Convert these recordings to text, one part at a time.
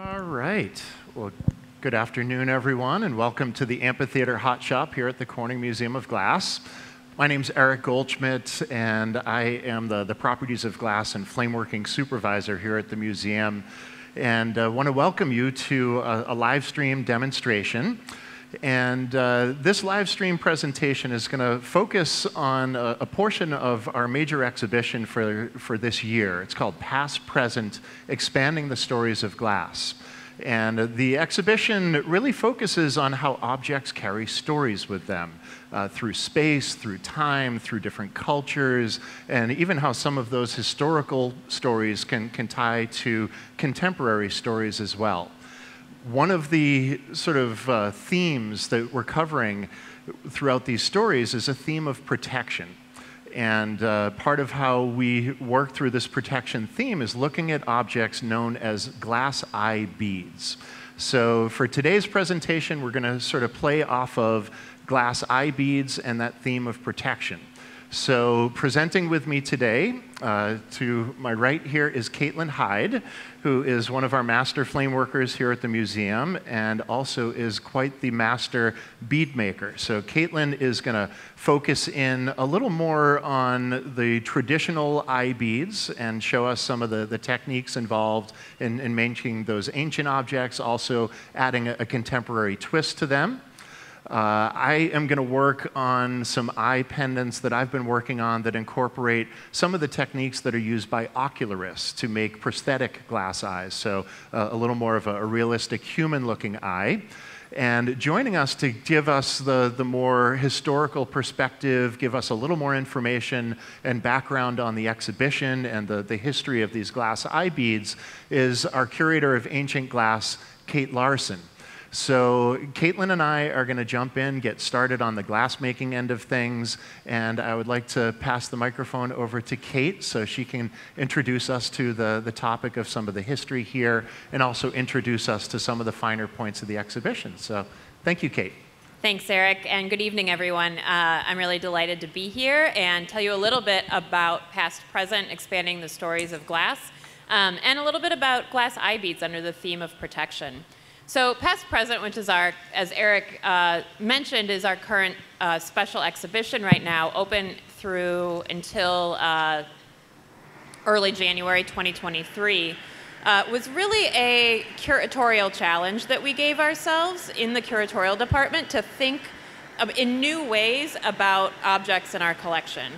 All right. Well, good afternoon, everyone, and welcome to the Amphitheater Hot Shop here at the Corning Museum of Glass. My name's Eric Goldschmidt, and I am the Properties of Glass and Flameworking Supervisor here at the museum. And I want to welcome you to a live stream demonstration. And this live stream presentation is going to focus on a portion of our major exhibition for this year. It's called Past, Present, Expanding the Stories of Glass. And the exhibition really focuses on how objects carry stories with them through space, through time, through different cultures, and even how some of those historical stories can tie to contemporary stories as well. One of the sort of themes that we're covering throughout these stories is a theme of protection. And part of how we work through this protection theme is looking at objects known as glass eye beads. So for today's presentation, we're going to sort of play off of glass eye beads and that theme of protection. So presenting with me today, to my right here is Caitlyn Hyde, who is one of our master flame workers here at the museum and also is quite the master bead maker. So Caitlyn is going to focus in a little more on the traditional eye beads and show us some of the techniques involved in making those ancient objects, also adding a contemporary twist to them. I am going to work on some eye pendants that I've been working on that incorporate some of the techniques that are used by ocularists to make prosthetic glass eyes, so a little more of a realistic human-looking eye. And joining us to give us the more historical perspective, give us a little more information and background on the exhibition and the history of these glass eye beads is our curator of ancient glass, Kate Larson. So Caitlyn and I are going to jump in, get started on the glass-making end of things, and I would like to pass the microphone over to Kate so she can introduce us to the topic of some of the history here and also introduce us to some of the finer points of the exhibition. So thank you, Kate. Thanks, Eric, and good evening, everyone. I'm really delighted to be here and tell you a little bit about Past, Present, Expanding the Stories of Glass, and a little bit about glass eye beads under the theme of protection. So Past Present, which is our, as Eric mentioned, is our current special exhibition right now, open through until early January 2023, was really a curatorial challenge that we gave ourselves in the curatorial department to think in new ways about objects in our collection,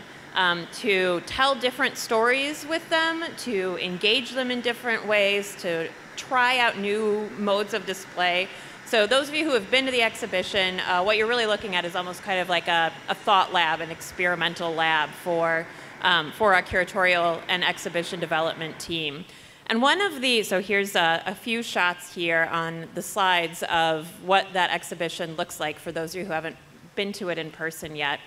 to tell different stories with them, to engage them in different ways, to try out new modes of display. So those of you who have been to the exhibition, what you're really looking at is almost kind of like a thought lab, an experimental lab for our curatorial and exhibition development team. And one of the, so here's a few shots here on the slides of what that exhibition looks like for those of you who haven't been to it in person yet.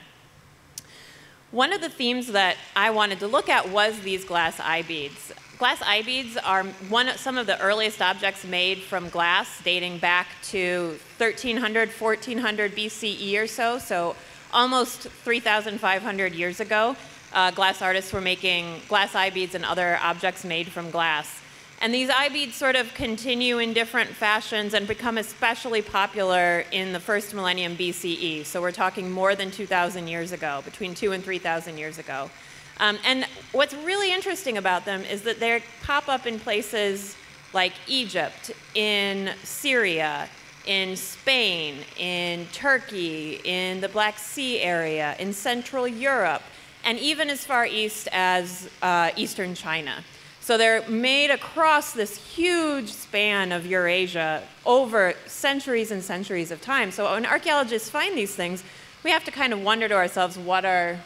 One of the themes that I wanted to look at was these glass eye beads. Glass eye beads are some of the earliest objects made from glass, dating back to 1300, 1400 BCE or so almost 3,500 years ago. Glass artists were making glass eye beads and other objects made from glass. And these eye beads sort of continue in different fashions and become especially popular in the first millennium BCE. So we're talking more than 2,000 years ago, between 2,000 and 3,000 years ago. And what's really interesting about them is that they pop up in places like Egypt, in Syria, in Spain, in Turkey, in the Black Sea area, in Central Europe, and even as far east as Eastern China. So they're made across this huge span of Eurasia over centuries and centuries of time. So when archaeologists find these things, we have to kind of wonder to ourselves, what are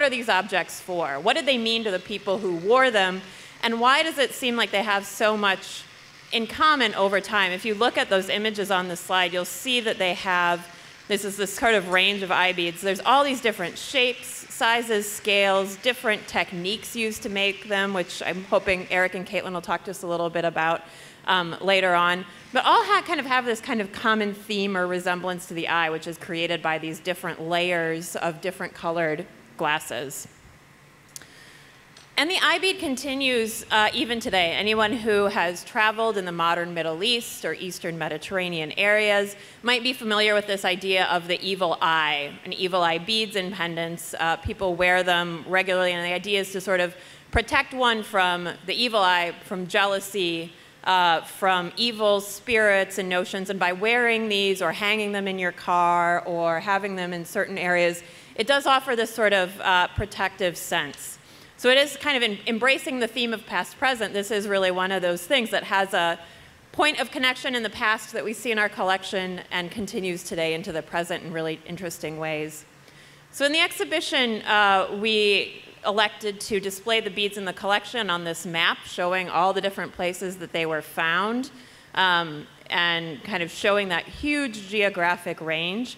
these objects for? What did they mean to the people who wore them? And why does it seem like they have so much in common over time? If you look at those images on the slide, you'll see that they have, this is this sort of range of eye beads. There's all these different shapes, sizes, scales, different techniques used to make them, which I'm hoping Eric and Caitlyn will talk to us a little bit about later on. But all kind of have this kind of common theme or resemblance to the eye, which is created by these different layers of different colored glasses. And the eye bead continues even today. Anyone who has traveled in the modern Middle East or Eastern Mediterranean areas might be familiar with this idea of the evil eye, and evil eye beads and pendants. People wear them regularly, and the idea is to sort of protect one from the evil eye, from jealousy, from evil spirits and notions. And by wearing these or hanging them in your car or having them in certain areas, it does offer this sort of protective sense. So it is kind of embracing the theme of past-present. This is really one of those things that has a point of connection in the past that we see in our collection and continues today into the present in really interesting ways. So in the exhibition, we elected to display the beads in the collection on this map, showing all the different places that they were found, and kind of showing that huge geographic range.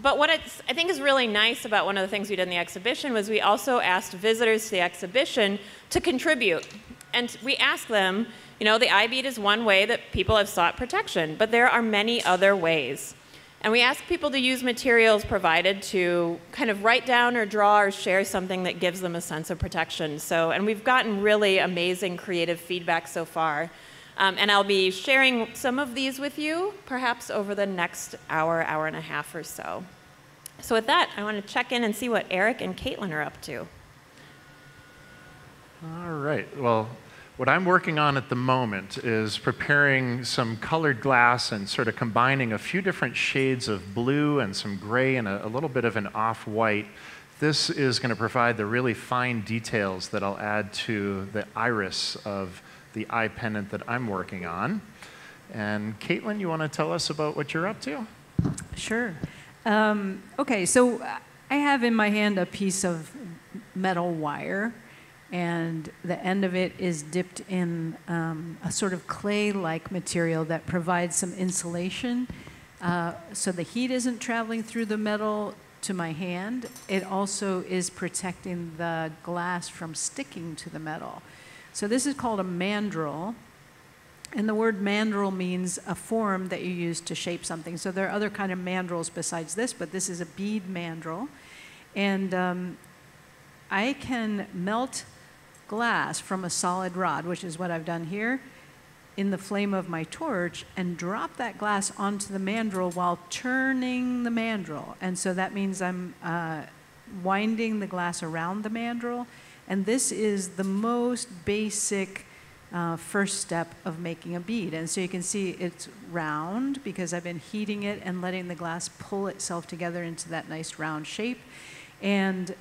But what I think is really nice about one of the things we did in the exhibition was we also asked visitors to the exhibition to contribute. And we asked them, you know, the eye bead is one way that people have sought protection, but there are many other ways. And we asked people to use materials provided to kind of write down or draw or share something that gives them a sense of protection. And we've gotten really amazing creative feedback so far. And I'll be sharing some of these with you, perhaps over the next hour, hour and a half or so. So with that, I want to check in and see what Eric and Caitlyn are up to. All right. Well, what I'm working on at the moment is preparing some colored glass and sort of combining a few different shades of blue and some gray and a little bit of an off-white. This is going to provide the really fine details that I'll add to the iris of the eye pendant that I'm working on. And Caitlyn, you want to tell us about what you're up to? Sure. Okay, so I have in my hand a piece of metal wire, and the end of it is dipped in a sort of clay-like material that provides some insulation, so the heat isn't traveling through the metal to my hand. It also is protecting the glass from sticking to the metal. So this is called a mandrel, and the word mandrel means a form that you use to shape something. So there are other kind of mandrels besides this, but this is a bead mandrel. And I can melt glass from a solid rod, which is what I've done here, in the flame of my torch, and drop that glass onto the mandrel while turning the mandrel. And so that means I'm winding the glass around the mandrel. And this is the most basic first step of making a bead. And so you can see it's round because I've been heating it and letting the glass pull itself together into that nice round shape. And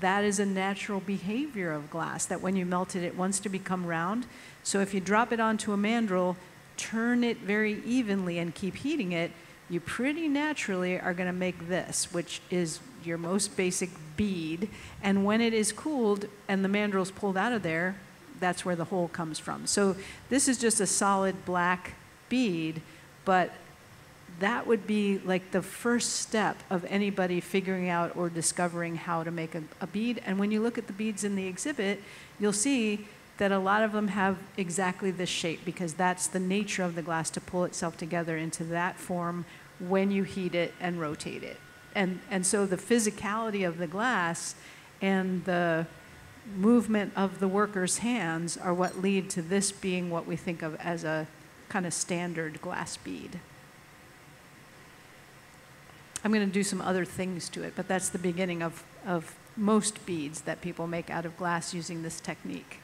that is a natural behavior of glass, that when you melt it, it wants to become round. So if you drop it onto a mandrel, turn it very evenly and keep heating it, you pretty naturally are going to make this, which is your most basic bead. And when it is cooled and the mandrel's pulled out of there, that's where the hole comes from. So this is just a solid black bead, but that would be like the first step of anybody figuring out or discovering how to make a bead. And when you look at the beads in the exhibit, you'll see that a lot of them have exactly this shape, because that's the nature of the glass, to pull itself together into that form when you heat it and rotate it. And so the physicality of the glass and the movement of the worker's hands are what lead to this being what we think of as a kind of standard glass bead. I'm going to do some other things to it, but that's the beginning of most beads that people make out of glass using this technique.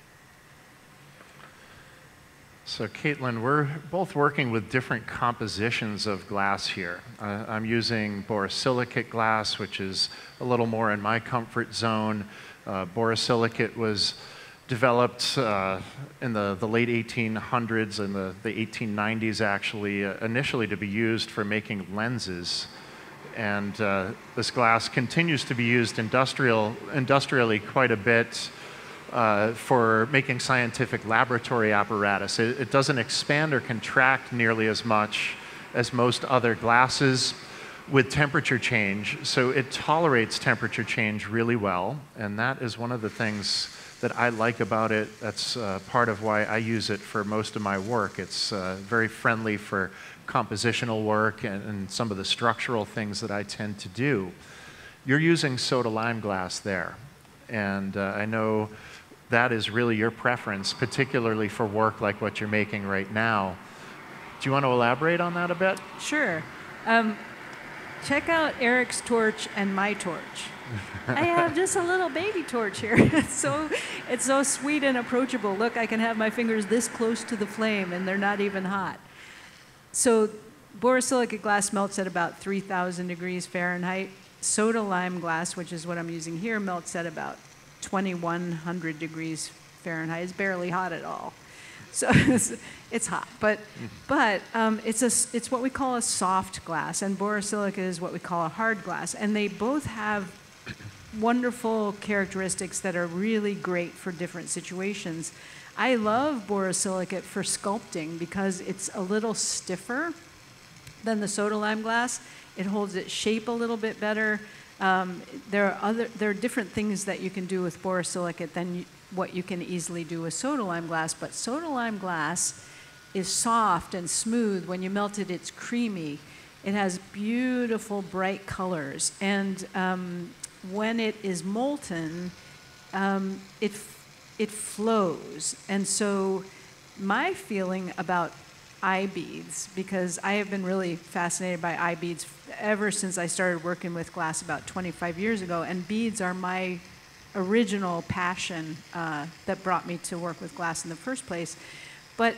So Caitlyn, we're both working with different compositions of glass here. I'm using borosilicate glass, which is a little more in my comfort zone. Borosilicate was developed in the late 1800s and the 1890s, actually, initially to be used for making lenses. And this glass continues to be used industrially quite a bit for making scientific laboratory apparatus. It doesn't expand or contract nearly as much as most other glasses with temperature change, so it tolerates temperature change really well, and that is one of the things that I like about it. That's part of why I use it for most of my work. It's very friendly for compositional work and some of the structural things that I tend to do. You're using Sodaline glass there. And I know that is really your preference, particularly for work like what you're making right now. Do you want to elaborate on that a bit? Sure. Check out Eric's torch and my torch. I have just a little baby torch here. It's so sweet and approachable. Look, I can have my fingers this close to the flame, and they're not even hot. So borosilicate glass melts at about 3,000 degrees Fahrenheit. Sodaline glass, which is what I'm using here, melts at about 2,100 degrees Fahrenheit. It's barely hot at all. So it's hot, but it's what we call a soft glass, and borosilicate is what we call a hard glass, and they both have wonderful characteristics that are really great for different situations. I love borosilicate for sculpting because it's a little stiffer than the soda-lime glass. It holds its shape a little bit better. There are different things that you can do with borosilicate than what you can easily do with soda-lime glass, but soda-lime glass is soft and smooth. When you melt it, it's creamy. It has beautiful, bright colors, and when it is molten, it flows. And so my feeling about eye beads, because I have been really fascinated by eye beads ever since I started working with glass about 25 years ago, and beads are my original passion that brought me to work with glass in the first place. But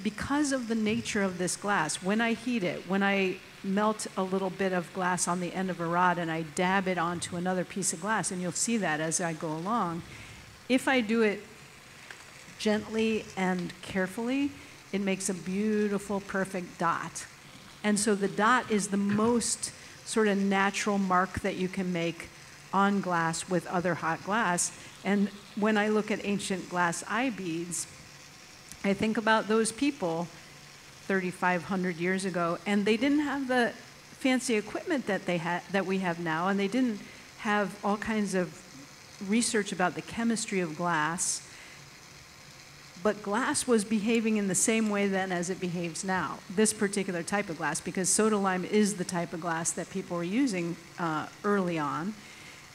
because of the nature of this glass, when I heat it, when I melt a little bit of glass on the end of a rod and I dab it onto another piece of glass, and you'll see that as I go along, if I do it gently and carefully, it makes a beautiful, perfect dot. And so the dot is the most sort of natural mark that you can make on glass with other hot glass. And when I look at ancient glass eye beads, I think about those people 3,500 years ago, and they didn't have the fancy equipment that we have now, and they didn't have all kinds of research about the chemistry of glass. But glass was behaving in the same way then as it behaves now, this particular type of glass, because soda-lime is the type of glass that people were using early on.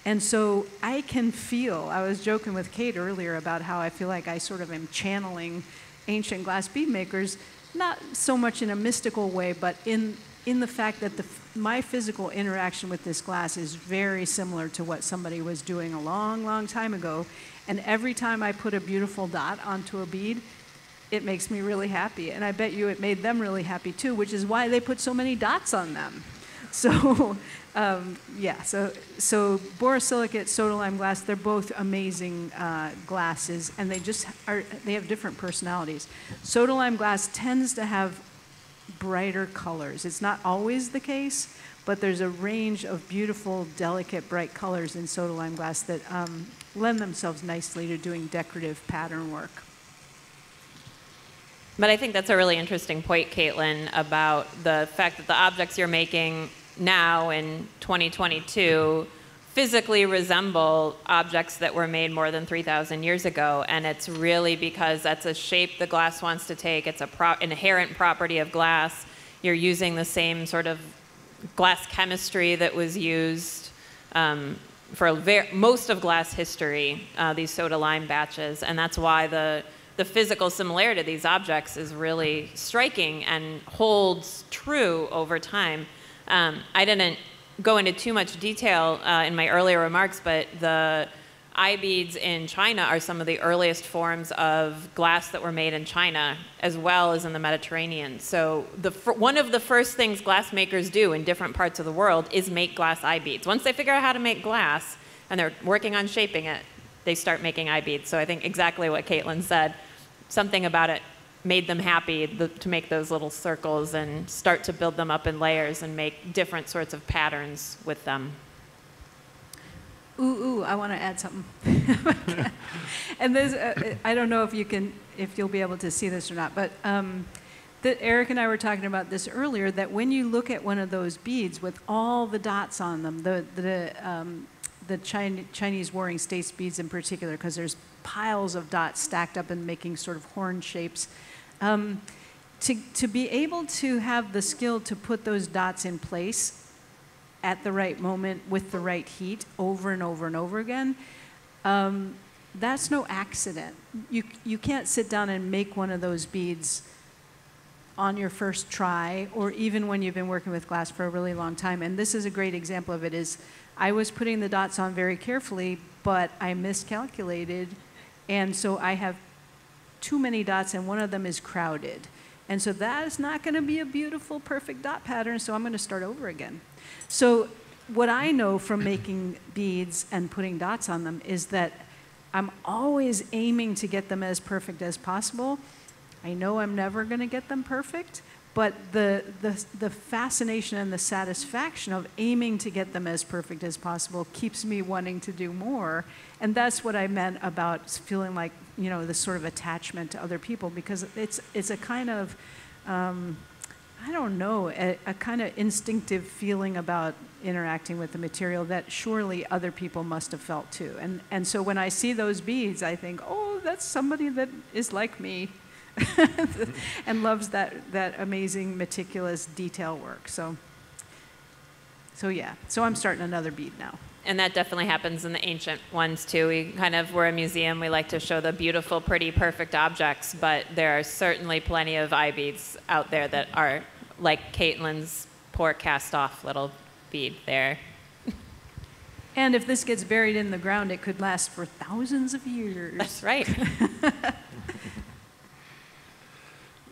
And so I can feel, I was joking with Kate earlier about how I feel like I sort of am channeling ancient glass bead makers, not so much in a mystical way, but in the fact that my physical interaction with this glass is very similar to what somebody was doing a long, long time ago. And every time I put a beautiful dot onto a bead, it makes me really happy. And I bet you it made them really happy too, which is why they put so many dots on them. So, yeah, so borosilicate, soda-lime glass, they're both amazing glasses, and they have different personalities. Soda-lime glass tends to have brighter colors. It's not always the case, but there's a range of beautiful, delicate, bright colors in soda-lime glass that lend themselves nicely to doing decorative pattern work. But I think that's a really interesting point, Caitlin, about the fact that the objects you're making now in 2022 physically resemble objects that were made more than 3,000 years ago. And it's really because that's a shape the glass wants to take. It's an inherent property of glass. You're using the same sort of glass chemistry that was used for most of glass history, these soda-lime batches. And that's why the physical similarity of these objects is really striking and holds true over time. I didn't go into too much detail in my earlier remarks, but the eye beads in China are some of the earliest forms of glass that were made in China, as well as in the Mediterranean. So one of the first things glass makers do in different parts of the world is make glass eye beads. Once they figure out how to make glass, and they're working on shaping it, they start making eye beads. So I think exactly what Caitlin said, something about it made them happy to make those little circles and start to build them up in layers and make different sorts of patterns with them. Ooh, I want to add something. And this, I don't know if you'll be able to see this or not, but Eric and I were talking about this earlier, that when you look at one of those beads with all the dots on them, the Chinese Warring States beads in particular, because there's piles of dots stacked up and making sort of horn shapes. To be able to have the skill to put those dots in place at the right moment with the right heat over and over and over again, That's no accident. You can't sit down and make one of those beads on your first try, or even when you've been working with glass for a really long time. And this is a great example of it. Is I was putting the dots on very carefully, but I miscalculated, and so I have too many dots, and one of them is crowded. And so that is not going to be a beautiful, perfect dot pattern, so I'm going to start over again. So what I know from making beads and putting dots on them is that I'm always aiming to get them as perfect as possible. I know I'm never going to get them perfect, but the fascination and the satisfaction of aiming to get them as perfect as possible keeps me wanting to do more. And that's what I meant about feeling like, you know, this sort of attachment to other people, because it's a kind of, I don't know, a kind of instinctive feeling about interacting with the material that surely other people must have felt too. And so when I see those beads, I think, oh, that's somebody that is like me. And loves that amazing, meticulous detail work. So yeah. So I'm starting another bead now. And that definitely happens in the ancient ones too. We're a museum. We like to show the beautiful, pretty, perfect objects, but there are certainly plenty of eye beads out there that are like Caitlyn's poor cast-off little bead there. And if this gets buried in the ground, it could last for thousands of years. That's right.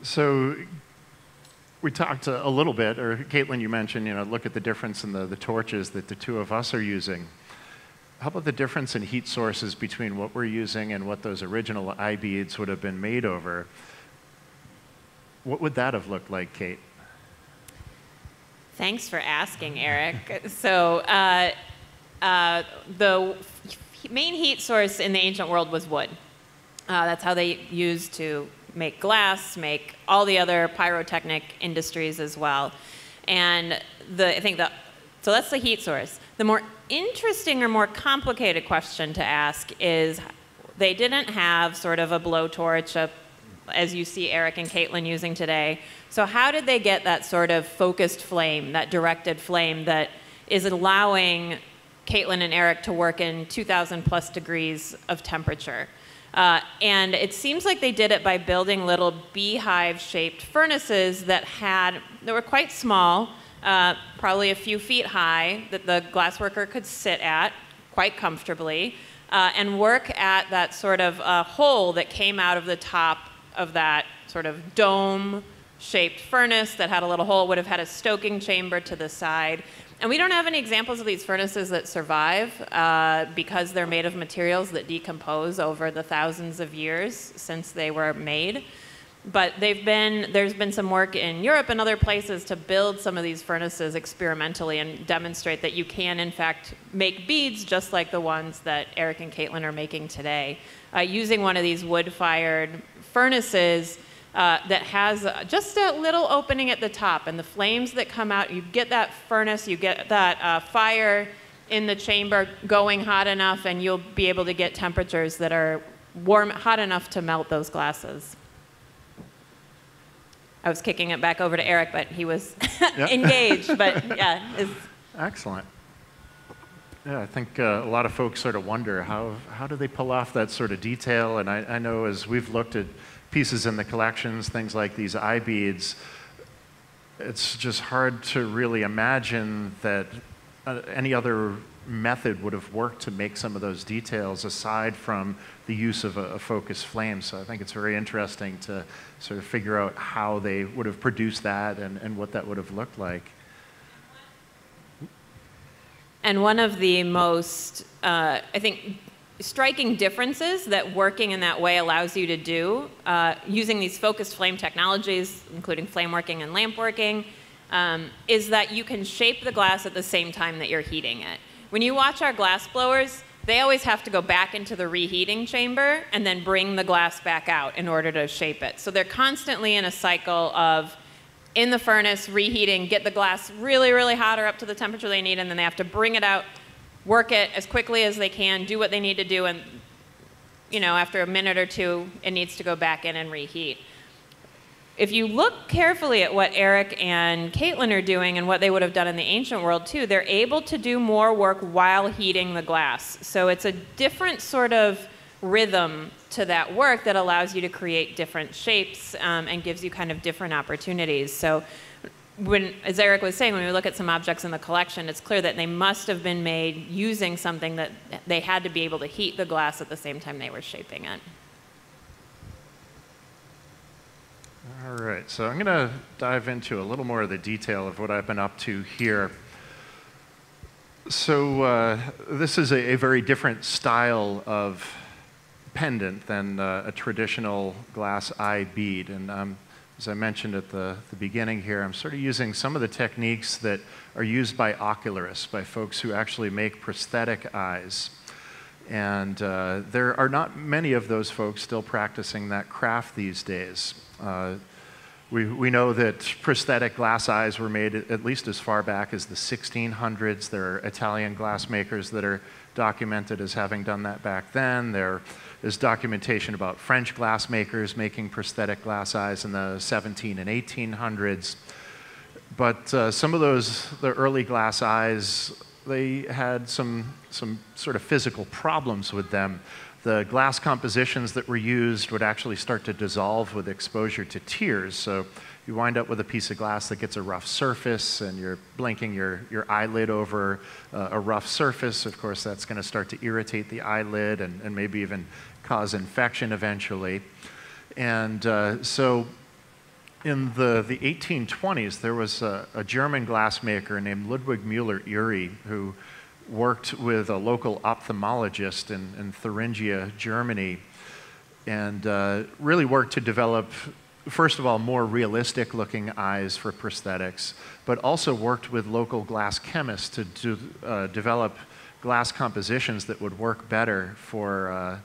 So we talked a little bit, or Caitlyn, you mentioned, you know, look at the difference in the torches that the two of us are using. How about the difference in heat sources between what we're using and what those original eye beads would have been made over? What would that have looked like, Kate? Thanks for asking, Eric. So the main heat source in the ancient world was wood. That's how they used to make glass, make all the other pyrotechnic industries as well. And so that's the heat source. The more interesting or more complicated question to ask is, they didn't have sort of a blowtorch, as you see Eric and Caitlyn using today. So how did they get that sort of focused flame, that directed flame that is allowing Caitlyn and Eric to work in 2,000 plus degrees of temperature? And it seems like they did it by building little beehive-shaped furnaces that were quite small, probably a few feet high, that the glassworker could sit at quite comfortably, and work at that sort of hole that came out of the top of that sort of dome-shaped furnace that had a little hole, would have had a stoking chamber to the side. And we don't have any examples of these furnaces that survive because they're made of materials that decompose over the thousands of years since they were made. But there's been some work in Europe and other places to build some of these furnaces experimentally and demonstrate that you can, in fact, make beads just like the ones that Eric and Caitlyn are making today, using one of these wood-fired furnaces that has just a little opening at the top, and the flames that come out, you get that furnace, you get that fire in the chamber going hot enough, and you'll be able to get temperatures that are hot enough to melt those glasses. I was kicking it back over to Eric, but he was engaged, but yeah. Excellent. Yeah, I think a lot of folks sort of wonder, how do they pull off that sort of detail? And I know as we've looked at pieces in the collections, things like these eye beads, it's just hard to really imagine that any other method would have worked to make some of those details aside from the use of a focused flame. So I think it's very interesting to sort of figure out how they would have produced that and what that would have looked like. And one of the most, I think, striking differences that working in that way allows you to do, using these focused flame technologies, including flameworking and lampworking, is that you can shape the glass at the same time that you're heating it. When you watch our glass blowers, they always have to go back into the reheating chamber and then bring the glass back out in order to shape it. So they're constantly in a cycle of in the furnace, reheating, get the glass really, really hot or up to the temperature they need, and then they have to bring it out, work it as quickly as they can, do what they need to do, and after a minute or two, it needs to go back in and reheat. if you look carefully at what Eric and Caitlyn are doing and what they would have done in the ancient world too, they're able to do more work while heating the glass. So it's a different sort of rhythm to that work that allows you to create different shapes and gives you kind of different opportunities. So as Eric was saying, when we look at some objects in the collection, it's clear that they must have been made using something that they had to be able to heat the glass at the same time they were shaping it. All right, so I'm going to dive into a little more of the detail of what I've been up to here. So this is a very different style of pendant than a traditional glass eye bead. And as I mentioned at the beginning here, I'm sort of using some of the techniques that are used by ocularists, by folks who actually make prosthetic eyes. And there are not many of those folks still practicing that craft these days. We know that prosthetic glass eyes were made at least as far back as the 1600s. There are Italian glassmakers that are documented as having done that back then. There is documentation about French glassmakers making prosthetic glass eyes in the 17 and 1800s. But some of the early glass eyes, they had some sort of physical problems with them. The glass compositions that were used would actually start to dissolve with exposure to tears. So you wind up with a piece of glass that gets a rough surface, and you're blinking your eyelid over a rough surface. Of course, that's going to start to irritate the eyelid and maybe even cause infection eventually. And so in the 1820s, there was a German glassmaker named Ludwig Müller-Urey who worked with a local ophthalmologist in Thuringia, Germany, and really worked to develop, first of all, more realistic looking eyes for prosthetics, but also worked with local glass chemists to develop glass compositions that would work better for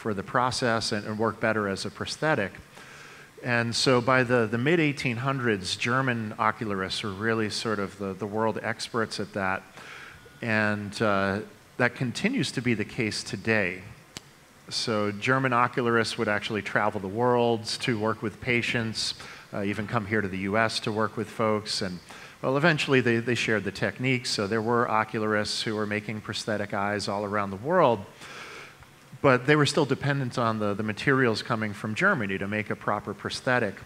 the process and work better as a prosthetic. And so by the mid-1800s, German ocularists were really sort of the world experts at that. And that continues to be the case today. So German ocularists would actually travel the world to work with patients, even come here to the US to work with folks. And well, eventually they shared the techniques. So there were ocularists who were making prosthetic eyes all around the world. But they were still dependent on the materials coming from Germany to make a proper prosthetic.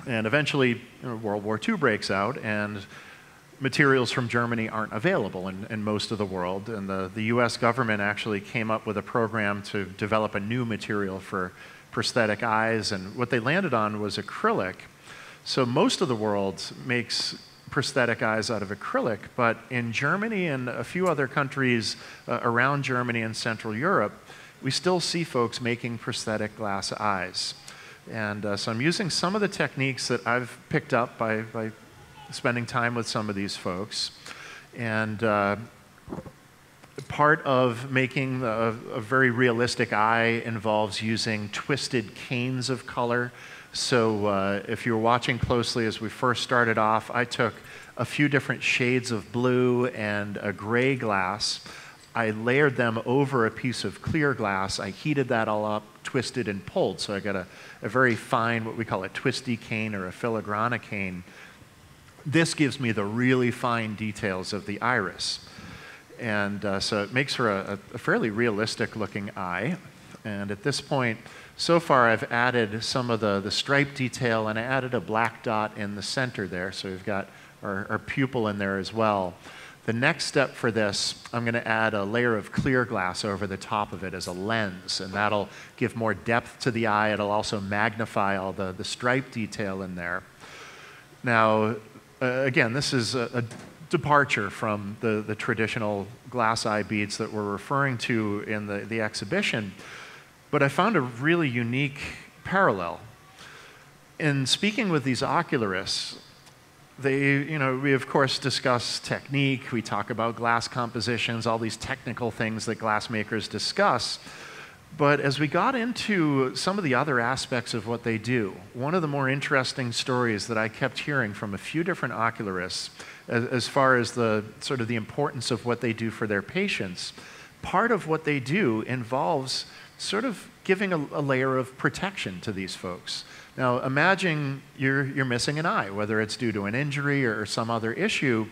And eventually, World War II breaks out, and materials from Germany aren't available in most of the world. And the US government actually came up with a program to develop a new material for prosthetic eyes. And what they landed on was acrylic. So most of the world makes prosthetic eyes out of acrylic, but in Germany and a few other countries around Germany and Central Europe, we still see folks making prosthetic glass eyes. And so I'm using some of the techniques that I've picked up by spending time with some of these folks. And part of making a very realistic eye involves using twisted canes of color. So if you're watching closely as we first started off, I took a few different shades of blue and a gray glass. I layered them over a piece of clear glass. I heated that all up, twisted and pulled. So I got a very fine, what we call a twisty cane or a filigrana cane. This gives me the really fine details of the iris. And so it makes for a fairly realistic looking eye. And at this point, so far I've added some of the stripe detail, and I added a black dot in the center there. So we've got our pupil in there as well. The next step for this, I'm going to add a layer of clear glass over the top of it as a lens, and that'll give more depth to the eye. It'll also magnify all the stripe detail in there. Now, again, this is a departure from the traditional glass eye beads that we're referring to in the exhibition, but I found a really unique parallel. In speaking with these ocularists, we of course discuss technique, we talk about glass compositions, all these technical things that glassmakers discuss. But as we got into some of the other aspects of what they do, one of the more interesting stories that I kept hearing from a few different ocularists as far as the sort of the importance of what they do for their patients, part of what they do involves sort of giving a layer of protection to these folks. Now imagine you're missing an eye, whether it's due to an injury or some other issue,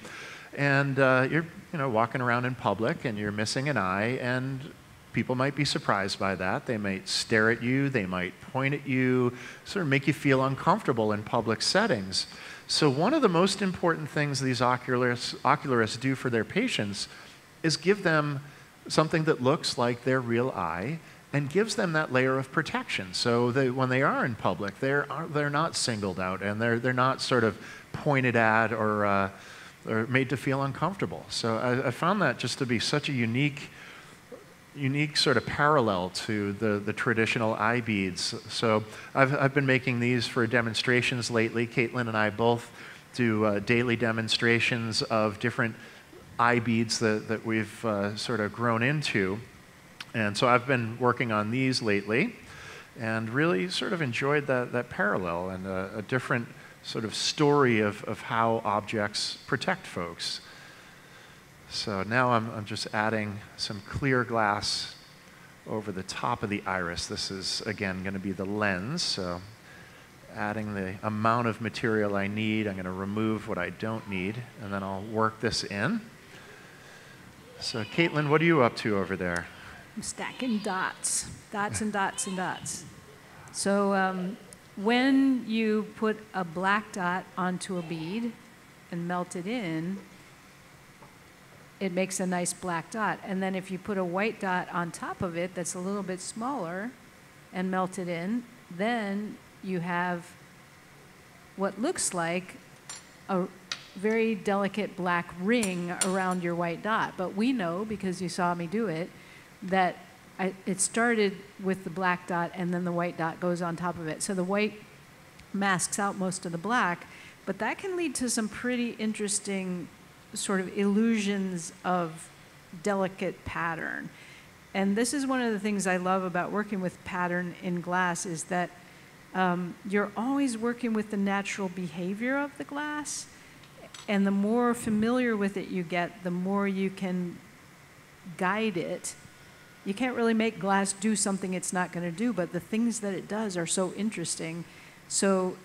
and you're walking around in public and you're missing an eye, and people might be surprised by that. They might stare at you, they might point at you, sort of make you feel uncomfortable in public settings. So one of the most important things these ocularists do for their patients is give them something that looks like their real eye and gives them that layer of protection. So when they are in public, they're not singled out, and they're not sort of pointed at or made to feel uncomfortable. So I found that just to be such a unique sort of parallel to the traditional eye beads. So I've been making these for demonstrations lately. Caitlyn and I both do daily demonstrations of different eye beads that we've sort of grown into. And so I've been working on these lately and really sort of enjoyed that parallel and a different sort of story of how objects protect folks. So now I'm just adding some clear glass over the top of the iris. This is, again, going to be the lens. So adding the amount of material I need. I'm going to remove what I don't need, and then I'll work this in. So Caitlyn, what are you up to over there? I'm stacking dots, dots and dots and dots. So when you put a black dot onto a bead and melt it in, it makes a nice black dot. And then if you put a white dot on top of it that's a little bit smaller and melt it in, then you have what looks like a very delicate black ring around your white dot. But we know, because you saw me do it, that it started with the black dot and then the white dot goes on top of it. So the white masks out most of the black, but that can lead to some pretty interesting sort of illusions of delicate pattern. And this is one of the things I love about working with pattern in glass, is that you're always working with the natural behavior of the glass, and the more familiar with it you get, the more you can guide it. You can't really make glass do something it's not going to do, but the things that it does are so interesting. So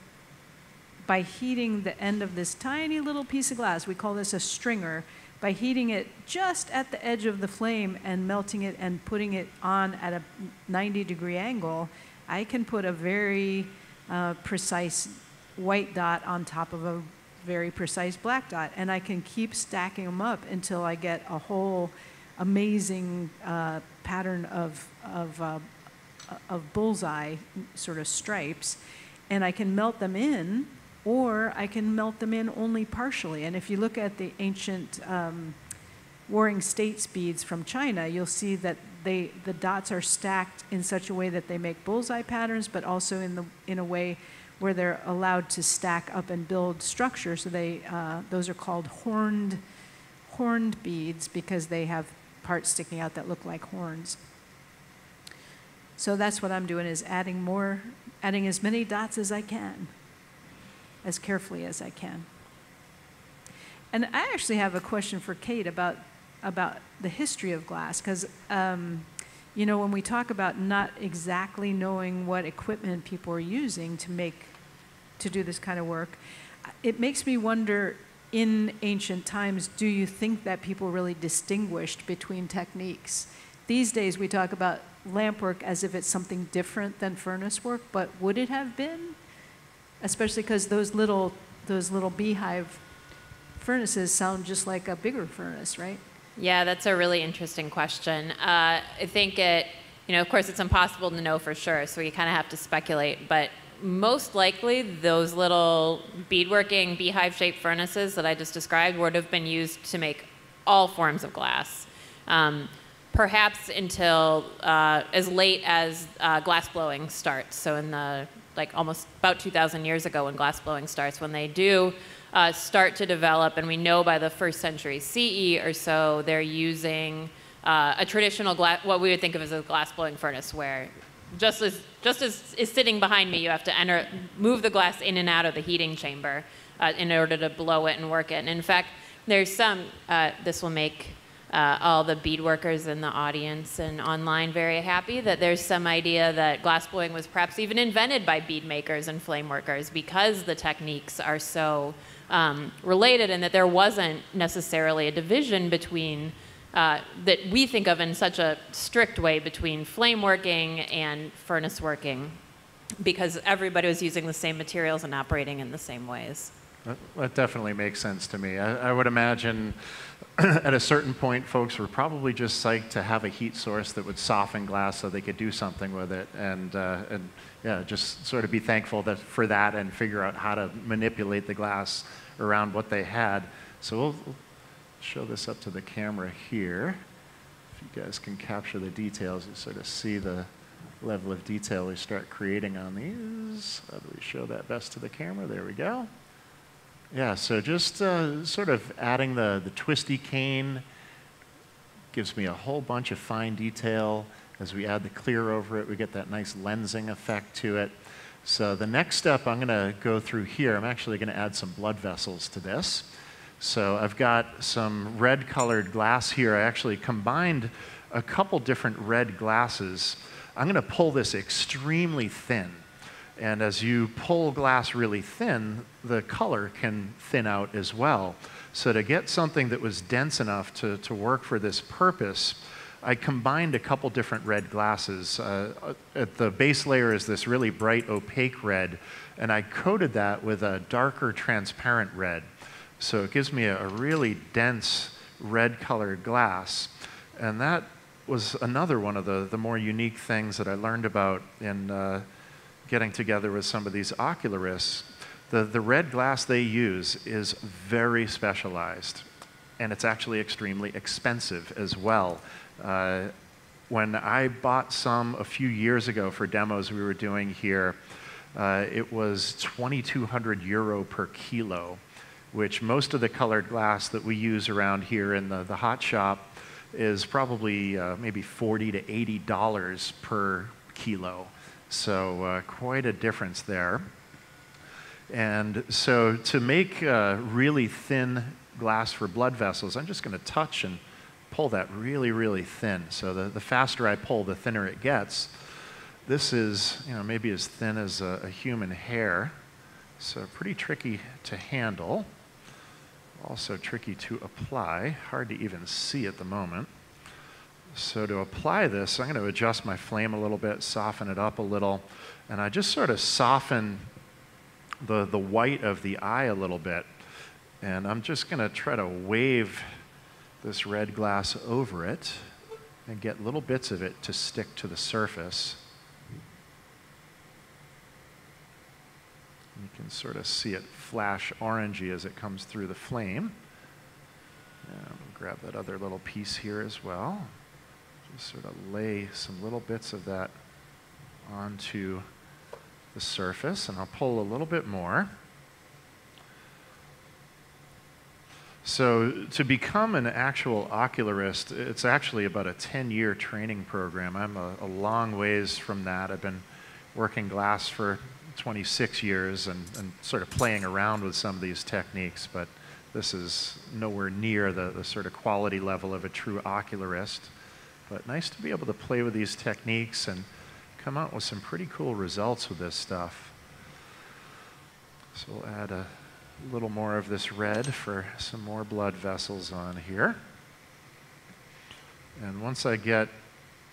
by heating the end of this tiny little piece of glass, we call this a stringer, by heating it just at the edge of the flame and melting it and putting it on at a 90-degree angle, I can put a very precise white dot on top of a very precise black dot, and I can keep stacking them up until I get a whole amazing pattern of bullseye sort of stripes, and I can melt them in, or I can melt them in only partially. And if you look at the ancient Warring States beads from China, you'll see that the dots are stacked in such a way that they make bullseye patterns, but also in a way where they're allowed to stack up and build structure. So those are called horned beads, because they have parts sticking out that look like horns. So that's what I'm doing, is adding as many dots as I can, as carefully as I can. And I actually have a question for Kate about the history of glass, because when we talk about not exactly knowing what equipment people are using to do this kind of work, it makes me wonder, in ancient times, do you think that people really distinguished between techniques? These days we talk about lamp work as if it's something different than furnace work, but would it have been? Especially because those little beehive furnaces sound just like a bigger furnace, right? Yeah, that's a really interesting question. I think of course it's impossible to know for sure, so you kind of have to speculate, but most likely those little beadworking beehive-shaped furnaces that I just described would have been used to make all forms of glass. Perhaps until as late as glass blowing starts. So in almost about 2,000 years ago, when glass blowing starts, when they do start to develop, and we know by the 1st century CE or so, they're using a traditional glass, what we would think of as a glass blowing furnace, where just as is sitting behind me, you have to move the glass in and out of the heating chamber in order to blow it and work it. And in fact, there's some, this will make all the bead workers in the audience and online very happy that there's some idea that glass blowing was perhaps even invented by bead makers and flame workers because the techniques are so related, and that there wasn't necessarily a division between that we think of in such a strict way between flame working and furnace working, because everybody was using the same materials and operating in the same ways. That definitely makes sense to me. I would imagine at a certain point, folks were probably just psyched to have a heat source that would soften glass so they could do something with it, and yeah, just sort of be thankful for that and figure out how to manipulate the glass around what they had. So we'll show this up to the camera here. If you guys can capture the details, you sort of see the level of detail we start creating on these. How do we show that best to the camera? There we go. Yeah, so just sort of adding the twisty cane gives me a whole bunch of fine detail. As we add the clear over it, we get that nice lensing effect to it. So the next step I'm going to go through here, I'm actually going to add some blood vessels to this. So I've got some red colored glass here. I actually combined a couple different red glasses. I'm going to pull this extremely thin. And as you pull glass really thin, the color can thin out as well. So to get something that was dense enough to work for this purpose, I combined a couple different red glasses. At the base layer is this really bright opaque red, and I coated that with a darker transparent red. So it gives me a really dense red colored glass. And that was another one of the more unique things that I learned about in getting together with some of these ocularists. The red glass they use is very specialized, and it's actually extremely expensive as well. When I bought some a few years ago for demos we were doing here, it was 2,200 euro per kilo, which most of the colored glass that we use around here in the hot shop is probably maybe $40 to $80 per kilo. So quite a difference there. And so to make really thin glass for blood vessels, I'm just going to touch and pull that really, really thin. So the faster I pull, the thinner it gets. This is, maybe as thin as a human hair, so pretty tricky to handle. Also tricky to apply, hard to even see at the moment. So to apply this, I'm going to adjust my flame a little bit, soften it up a little, and I just sort of soften the white of the eye a little bit. And I'm just going to try to wave this red glass over it and get little bits of it to stick to the surface. You can sort of see it flash orangey as it comes through the flame. And we'll grab that other little piece here as well. Just sort of lay some little bits of that onto the surface, and I'll pull a little bit more. So to become an actual ocularist, it's actually about a 10-year training program. I'm a long ways from that. I've been working glass for 26 years and sort of playing around with some of these techniques, but this is nowhere near the sort of quality level of a true ocularist. But nice to be able to play with these techniques and come out with some pretty cool results with this stuff. So we'll add a little more of this red for some more blood vessels on here. And once I get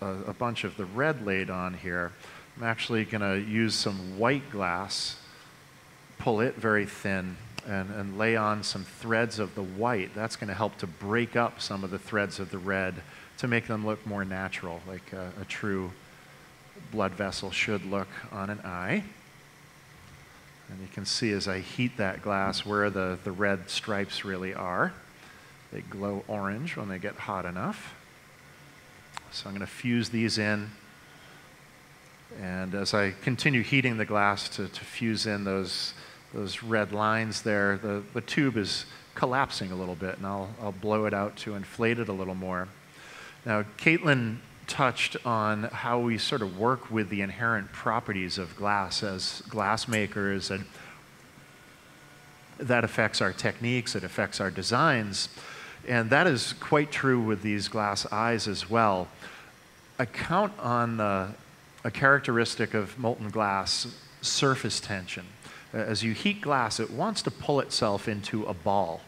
a bunch of the red laid on here, I'm actually going to use some white glass, pull it very thin, and lay on some threads of the white. That's going to help to break up some of the threads of the red to make them look more natural, like a true blood vessel should look on an eye. And you can see as I heat that glass where the red stripes really are. They glow orange when they get hot enough. So I'm going to fuse these in. And as I continue heating the glass to fuse in those red lines there, the tube is collapsing a little bit, and I'll blow it out to inflate it a little more. Now, Caitlyn touched on how we sort of work with the inherent properties of glass as glass makers, and that affects our techniques, it affects our designs. And that is quite true with these glass eyes as well. I count on a characteristic of molten glass, surface tension. As you heat glass, it wants to pull itself into a ball.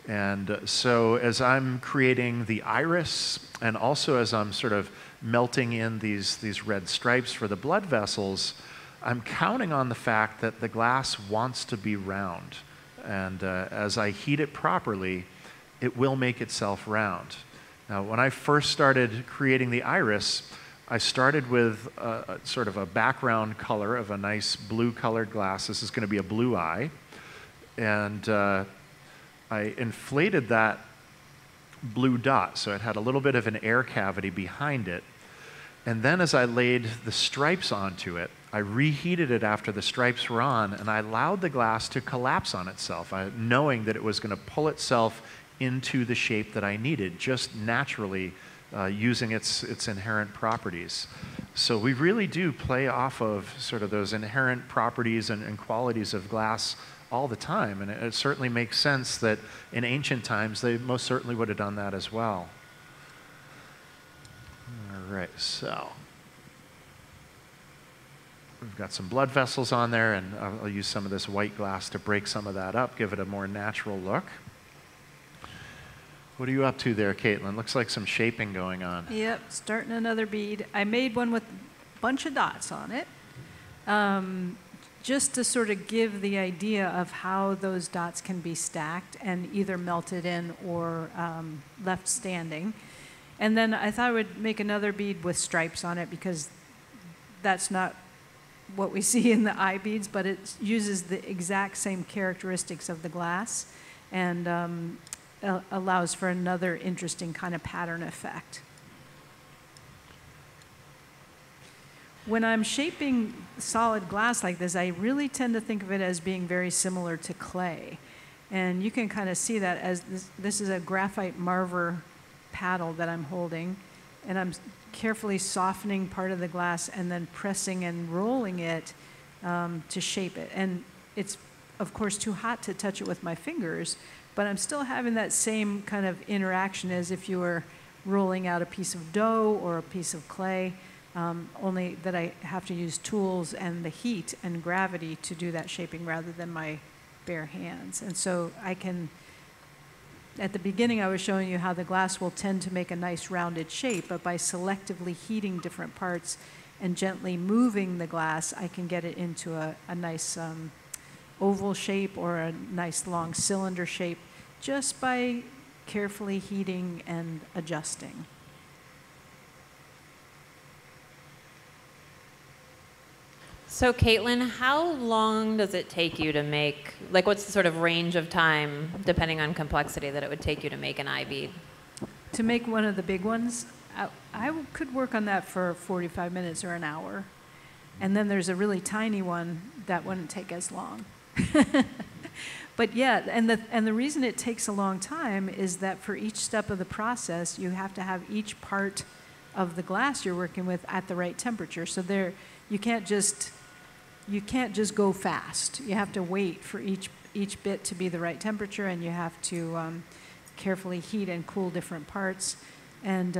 And so as I'm creating the iris, and also as I'm sort of melting in these red stripes for the blood vessels, I'm counting on the fact that the glass wants to be round. And as I heat it properly, it will make itself round. Now, when I first started creating the iris, I started with sort of a background color of a nice blue-colored glass. This is going to be a blue eye. And I inflated that blue dot, so it had a little bit of an air cavity behind it. And then as I laid the stripes onto it, I reheated it after the stripes were on, and I allowed the glass to collapse on itself, knowing that it was going to pull itself into the shape that I needed, just naturally using its inherent properties. So we really do play off of sort of those inherent properties and qualities of glass all the time, and it certainly makes sense that in ancient times they most certainly would have done that as well. All right, so we've got some blood vessels on there, and I'll use some of this white glass to break some of that up, give it a more natural look. What are you up to there, Caitlin? Looks like some shaping going on. Yep, starting another bead. I made one with a bunch of dots on it, just to sort of give the idea of how those dots can be stacked and either melted in or left standing. And then I thought I would make another bead with stripes on it, because that's not what we see in the eye beads, but it uses the exact same characteristics of the glass, and allows for another interesting kind of pattern effect. When I'm shaping solid glass like this, I really tend to think of it as being very similar to clay. And you can kind of see that as this is a graphite marver paddle that I'm holding, and I'm carefully softening part of the glass and then pressing and rolling it to shape it. And it's, of course, too hot to touch it with my fingers, but I'm still having that same kind of interaction as if you were rolling out a piece of dough or a piece of clay, only that I have to use tools and the heat and gravity to do that shaping rather than my bare hands. And so I can, at the beginning I was showing you how the glass will tend to make a nice rounded shape, but by selectively heating different parts and gently moving the glass, I can get it into a nice oval shape or a nice long cylinder shape just by carefully heating and adjusting. So Caitlyn, how long does it take you to make, like what's the sort of range of time, depending on complexity, that it would take you to make an eye bead? To make one of the big ones, I could work on that for 45 minutes or an hour. And then there's a really tiny one that wouldn't take as long. But yeah, and the reason it takes a long time is that for each step of the process, you have to have each part of the glass you're working with at the right temperature. So you can't just go fast. You have to wait for each bit to be the right temperature, and you have to carefully heat and cool different parts. And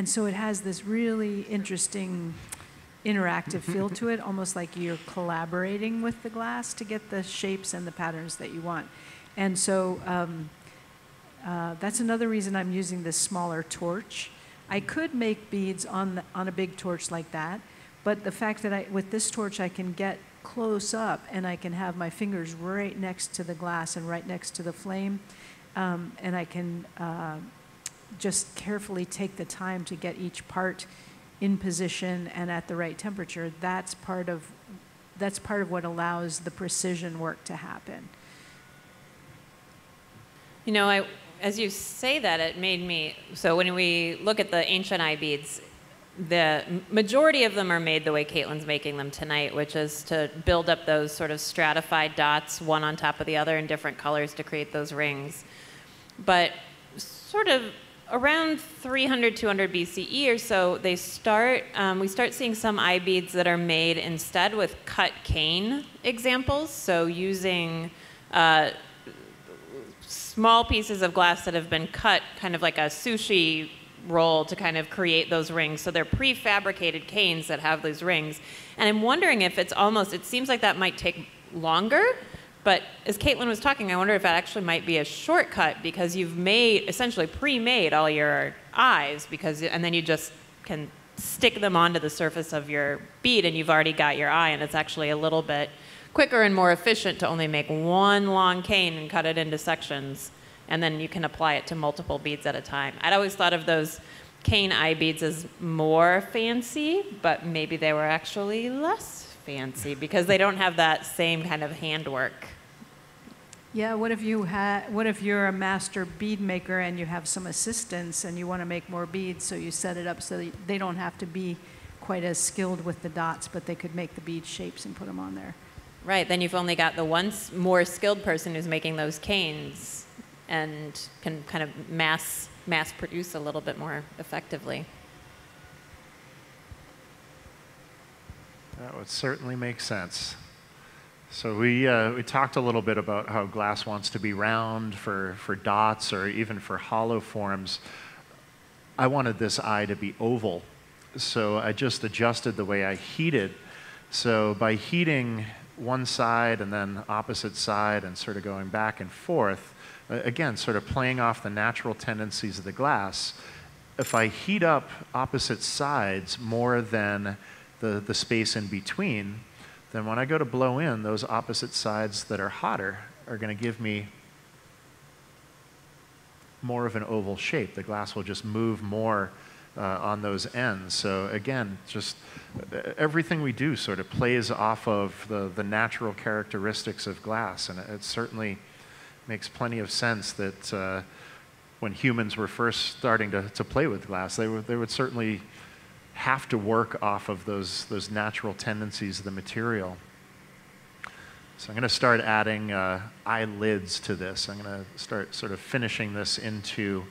so it has this really interesting interactive feel to it, almost like you're collaborating with the glass to get the shapes and the patterns that you want. And so that's another reason I'm using this smaller torch. I could make beads on a big torch like that, but the fact that with this torch I can get close up and I can have my fingers right next to the glass and right next to the flame, and I can just carefully take the time to get each part in position and at the right temperature. That's part of what allows the precision work to happen. You know, as you say that, it made me, so when we look at the ancient eye beads, the majority of them are made the way Caitlyn's making them tonight, which is to build up those sort of stratified dots, one on top of the other in different colors to create those rings. But sort of around 300, 200 BCE or so, we start seeing some eye beads that are made instead with cut cane examples, so using small pieces of glass that have been cut kind of like a sushi roll to kind of create those rings. So they're prefabricated canes that have these rings. And I'm wondering if it seems like that might take longer, but as Caitlyn was talking, I wonder if that actually might be a shortcut because you've essentially pre-made all your eyes and then you just can stick them onto the surface of your bead and you've already got your eye, and it's actually a little bit quicker and more efficient to only make one long cane and cut it into sections, and then you can apply it to multiple beads at a time. I'd always thought of those cane eye beads as more fancy, but maybe they were actually less fancy because they don't have that same kind of handwork. Yeah, what if you're a master bead maker and you have some assistants and you want to make more beads, so you set it up so that they don't have to be quite as skilled with the dots, but they could make the bead shapes and put them on there. Right, then you've only got the one more skilled person who's making those canes and can kind of mass produce a little bit more effectively. That would certainly make sense. So we talked a little bit about how glass wants to be round for dots or even for hollow forms. I wanted this eye to be oval, so I just adjusted the way I heated. So by heating one side and then opposite side and sort of going back and forth, again, sort of playing off the natural tendencies of the glass, if I heat up opposite sides more than the space in between, then when I go to blow in, those opposite sides that are hotter are going to give me more of an oval shape. The glass will just move more on those ends. So again, just everything we do sort of plays off of the natural characteristics of glass, and it certainly makes plenty of sense that when humans were first starting to play with glass, they would certainly have to work off of those natural tendencies of the material. So I'm going to start adding eyelids to this. I'm going to start sort of finishing this into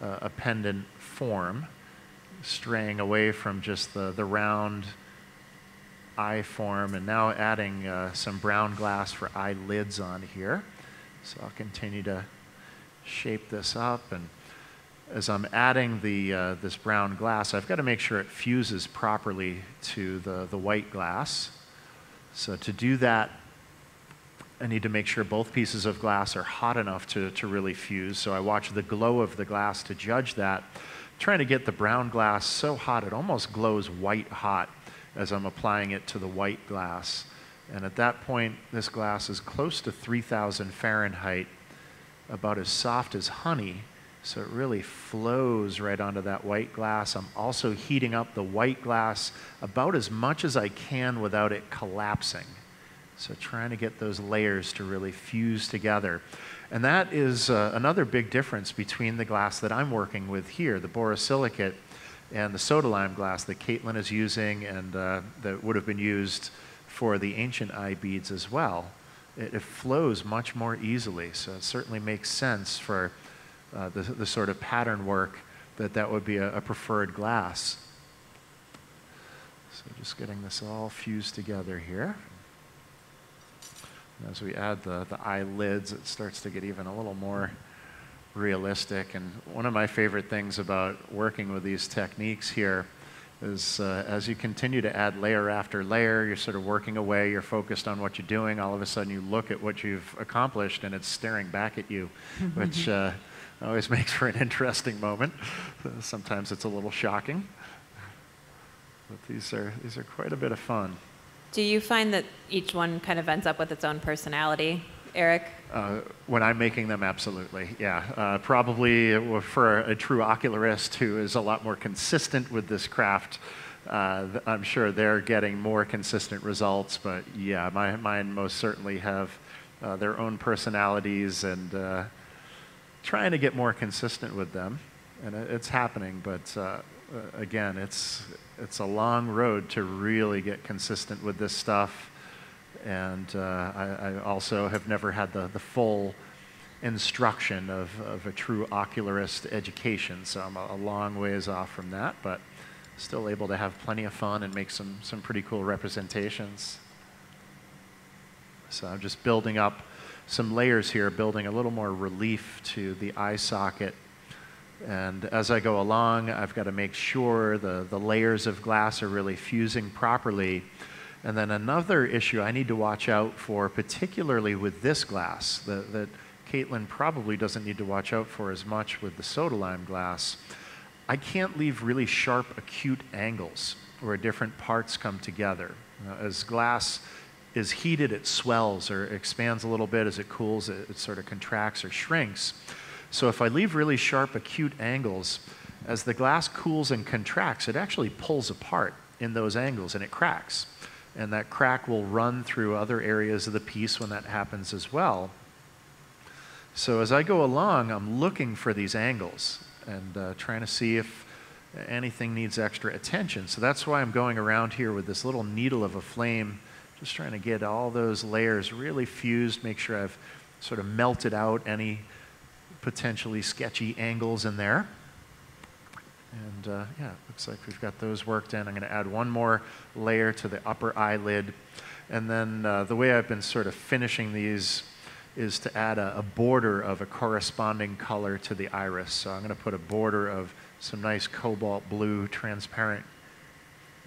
a pendant form, straying away from just the round eye form, and now adding some brown glass for eyelids on here. So I'll continue to shape this up, and as I'm adding this brown glass, I've got to make sure it fuses properly to the white glass. So to do that, I need to make sure both pieces of glass are hot enough to really fuse. So I watch the glow of the glass to judge that, trying to get the brown glass so hot it almost glows white hot as I'm applying it to the white glass. And at that point, this glass is close to 3,000 Fahrenheit, about as soft as honey. So it really flows right onto that white glass. I'm also heating up the white glass about as much as I can without it collapsing. So trying to get those layers to really fuse together. And that is another big difference between the glass that I'm working with here, the borosilicate, and the Sodaline glass that Caitlyn is using and that would have been used for the ancient eye beads as well. It flows much more easily, so it certainly makes sense for the sort of pattern work that would be a preferred glass. So just getting this all fused together here. And as we add the eyelids, it starts to get even a little more realistic. And one of my favorite things about working with these techniques here is as you continue to add layer after layer, you're sort of working away, you're focused on what you're doing, all of a sudden you look at what you've accomplished and it's staring back at you, which always makes for an interesting moment. Sometimes it's a little shocking, but these are quite a bit of fun. Do you find that each one kind of ends up with its own personality, Eric? When I'm making them, absolutely, yeah. Probably for a true ocularist who is a lot more consistent with this craft, I'm sure they're getting more consistent results, but yeah, mine most certainly have their own personalities, and trying to get more consistent with them, and it's happening, but again, it's a long road to really get consistent with this stuff. And I also have never had the full instruction of a true ocularist education, so I'm a long ways off from that, but still able to have plenty of fun and make some pretty cool representations. So I'm just building up some layers here, building a little more relief to the eye socket. And as I go along, I've got to make sure the layers of glass are really fusing properly. And then another issue I need to watch out for, particularly with this glass, that Caitlyn probably doesn't need to watch out for as much with the Sodaline glass. I can't leave really sharp, acute angles where different parts come together. As glass is heated, it swells or expands a little bit. As it cools, it sort of contracts or shrinks. So if I leave really sharp, acute angles, as the glass cools and contracts, it actually pulls apart in those angles and it cracks. And that crack will run through other areas of the piece when that happens as well. So as I go along, I'm looking for these angles and trying to see if anything needs extra attention. So that's why I'm going around here with this little needle of a flame, just trying to get all those layers really fused, make sure I've sort of melted out any potentially sketchy angles in there. And yeah, it looks like we've got those worked in. I'm going to add one more layer to the upper eyelid. And then the way I've been sort of finishing these is to add a border of a corresponding color to the iris. So I'm going to put a border of some nice cobalt blue transparent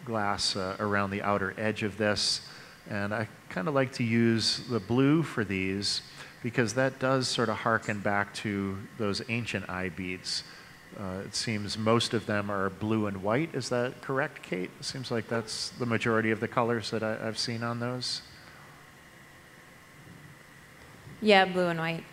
glass around the outer edge of this. And I kind of like to use the blue for these because that does sort of harken back to those ancient eye beads. It seems most of them are blue and white. Is that correct, Kate? It seems like that's the majority of the colors that I've seen on those. Yeah, blue and white.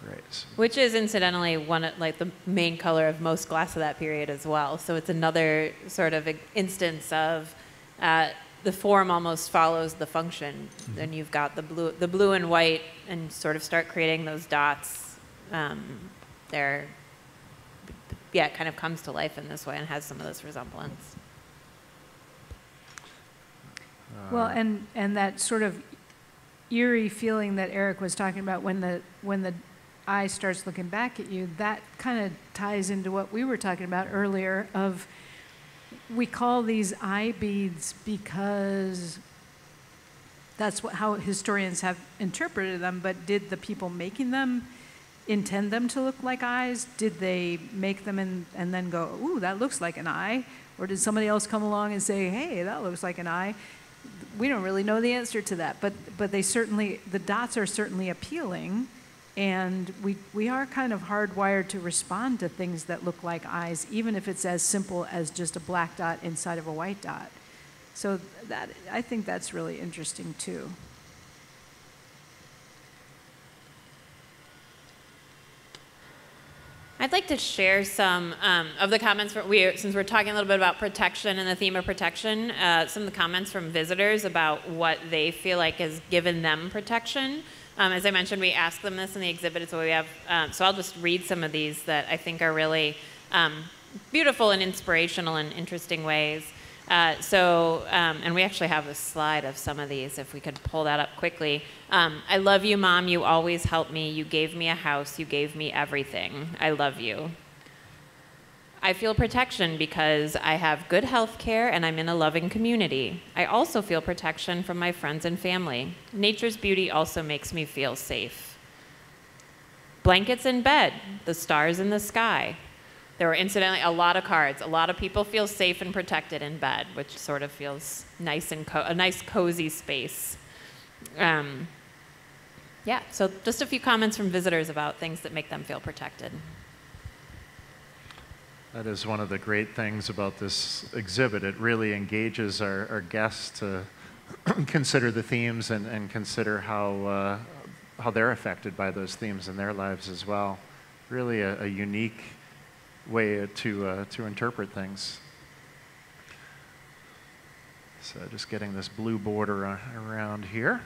Right. Which is incidentally like the main color of most glass of that period as well. So it's another sort of instance of the form almost follows the function. Then you've got the blue and white, and sort of start creating those dots. There, yeah, it kind of comes to life in this way and has some of this resemblance. Well, and that sort of eerie feeling that Eric was talking about when the eye starts looking back at you, that kind of ties into what we were talking about earlier of we call these eye beads because that's how historians have interpreted them, but did the people making them intend them to look like eyes? Did they make them and then go, ooh, that looks like an eye? Or did somebody else come along and say, hey, that looks like an eye? We don't really know the answer to that, but they certainly, the dots are certainly appealing, and we are kind of hardwired to respond to things that look like eyes, even if it's as simple as just a black dot inside of a white dot. So that, I think that's really interesting too. I'd like to share some of the comments, since we're talking a little bit about protection and the theme of protection, some of the comments from visitors about what they feel like has given them protection. As I mentioned, we asked them this in the exhibit, so we have, so I'll just read some of these that I think are really beautiful and inspirational in interesting ways. And we actually have a slide of some of these, if we could pull that up quickly. I love you, Mom. You always help me. You gave me a house. You gave me everything. I love you. I feel protection because I have good health care and I'm in a loving community. I also feel protection from my friends and family. Nature's beauty also makes me feel safe. Blankets in bed, the stars in the sky. There were incidentally a lot of cards. A lot of people feel safe and protected in bed, which sort of feels nice and a nice cozy space. Yeah, so just a few comments from visitors about things that make them feel protected. That is one of the great things about this exhibit. It really engages our guests to consider the themes and consider how they're affected by those themes in their lives as well. Really a unique way to interpret things. So just getting this blue border around here.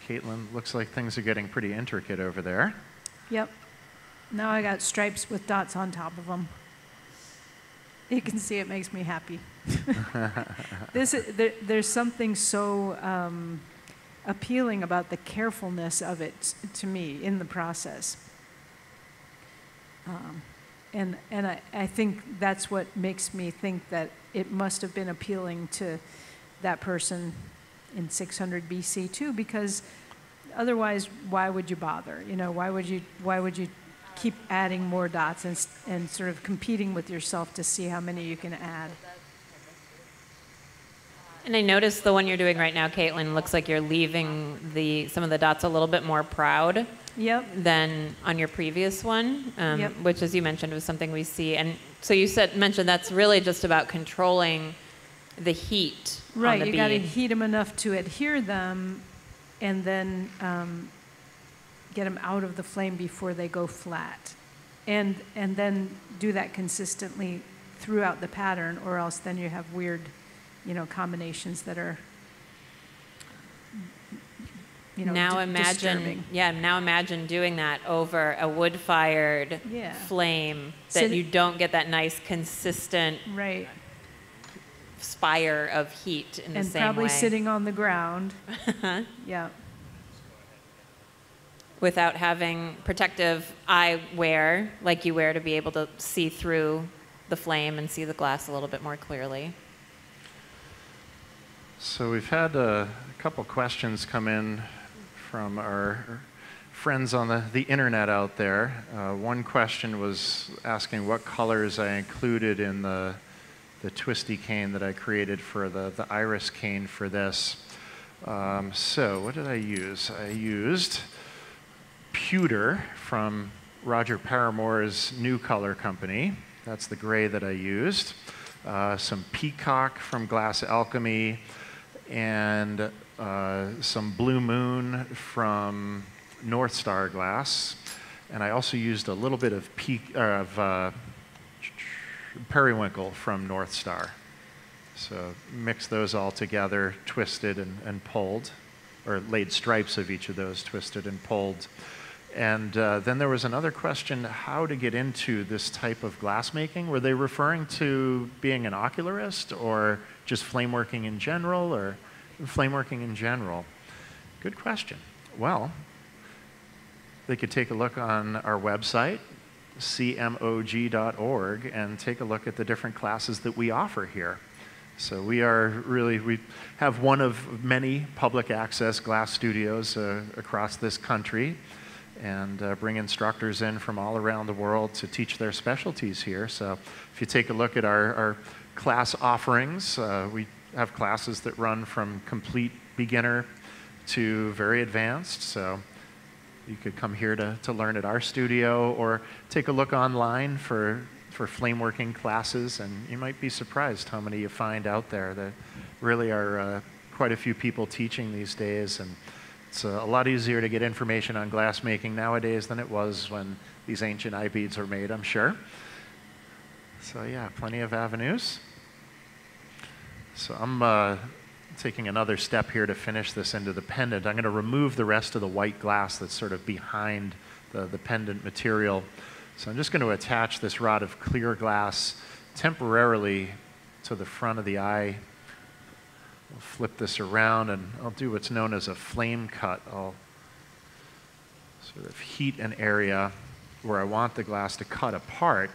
Caitlyn, looks like things are getting pretty intricate over there. Yep. Now I got stripes with dots on top of them. You can see it makes me happy. There's something so appealing about the carefulness of it to me in the process. And I think that's what makes me think that it must have been appealing to that person in 600 BC too, because otherwise, why would you bother? You know, why would you keep adding more dots and sort of competing with yourself to see how many you can add? And I noticed the one you're doing right now, Caitlyn, looks like you're leaving some of the dots a little bit more proud. Yep. Than on your previous one, yep. Which, as you mentioned, was something we see. And so you mentioned that's really just about controlling the heat right, on the bead. You got to heat them enough to adhere them, and then get them out of the flame before they go flat, and then do that consistently throughout the pattern, or else then you have weird, combinations that are. Now imagine, now imagine doing that over a wood-fired flame that you don't get that nice, consistent spire of heat in the same way. And probably sitting on the ground. Yeah. Without having protective eyewear like you wear to be able to see through the flame and see the glass a little bit more clearly. So we've had a couple questions come in from our friends on the internet out there. One question was asking what colors I included in the twisty cane that I created for the iris cane for this. So what did I use? I used pewter from Roger Paramore's New Color Company. That's the gray that I used. Some peacock from Glass Alchemy, and some Blue Moon from North Star Glass, and I also used a little bit of periwinkle from North Star. So mixed those all together, twisted and pulled, or laid stripes of each of those, twisted and pulled. And then there was another question, how to get into this type of glass making. Were they referring to being an ocularist, or just flameworking in general, or flameworking in general? Good question. Well, they could take a look on our website, cmog.org, and take a look at the different classes that we offer here. So we have one of many public access glass studios across this country, and bring instructors in from all around the world to teach their specialties here. So if you take a look at our class offerings, we have classes that run from complete beginner to very advanced. So you could come here to learn at our studio, or take a look online for flameworking classes, and you might be surprised how many you find out there. There really are quite a few people teaching these days, and it's a lot easier to get information on glass making nowadays than it was when these ancient eye beads were made, I'm sure. So yeah, plenty of avenues. So I'm taking another step here to finish this into the pendant. I'm going to remove the rest of the white glass that's sort of behind the pendant material. So I'm just going to attach this rod of clear glass temporarily to the front of the eye. I'll flip this around, and I'll do what's known as a flame cut. I'll sort of heat an area where I want the glass to cut apart,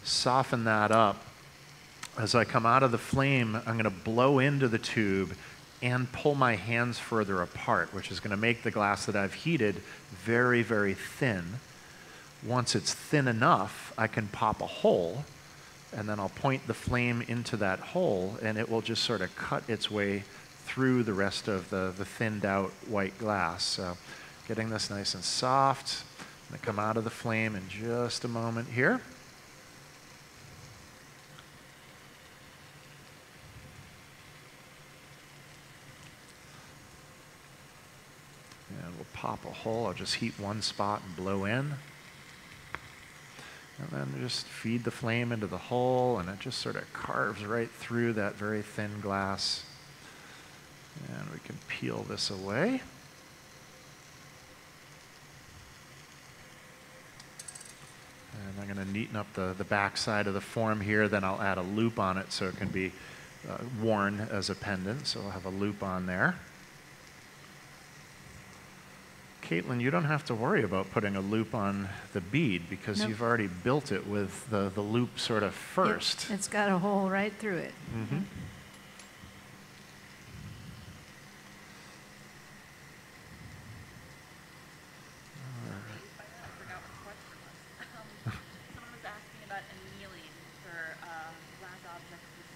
soften that up. As I come out of the flame, I'm going to blow into the tube and pull my hands further apart, which is going to make the glass that I've heated very, very thin. Once it's thin enough, I can pop a hole, and then I'll point the flame into that hole, and it will just sort of cut its way through the rest of the thinned out white glass. So getting this nice and soft. I'm going to come out of the flame in just a moment here. And we'll pop a hole. I'll just heat one spot and blow in. And then just feed the flame into the hole, and it just sort of carves right through that very thin glass. And we can peel this away. And I'm going to neaten up the back side of the form here. Then I'll add a loop on it so it can be worn as a pendant. So I'll have a loop on there. Caitlyn, you don't have to worry about putting a loop on the bead because Nope. you've already built it with the loop sort of first. Yep, it's got a hole right through it. Mm-hmm. Someone was asking about annealing for glass objects this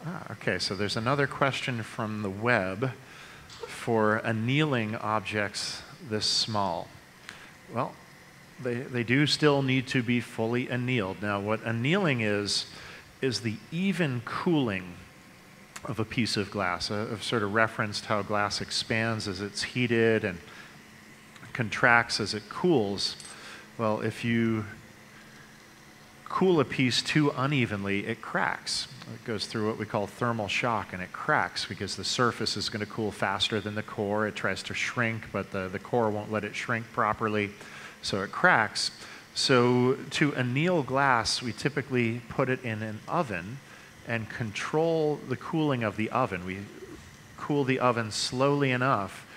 small. Okay, so there's another question from the web for annealing objects this small. Well, they do still need to be fully annealed. Now, what annealing is the even cooling of a piece of glass. I've sort of referenced how glass expands as it's heated and contracts as it cools. Well, if you cool a piece too unevenly, it cracks. It goes through what we call thermal shock, and it cracks because the surface is going to cool faster than the core. It tries to shrink, but the core won't let it shrink properly, so it cracks. So to anneal glass, we typically put it in an oven and control the cooling of the oven. We cool the oven slowly enough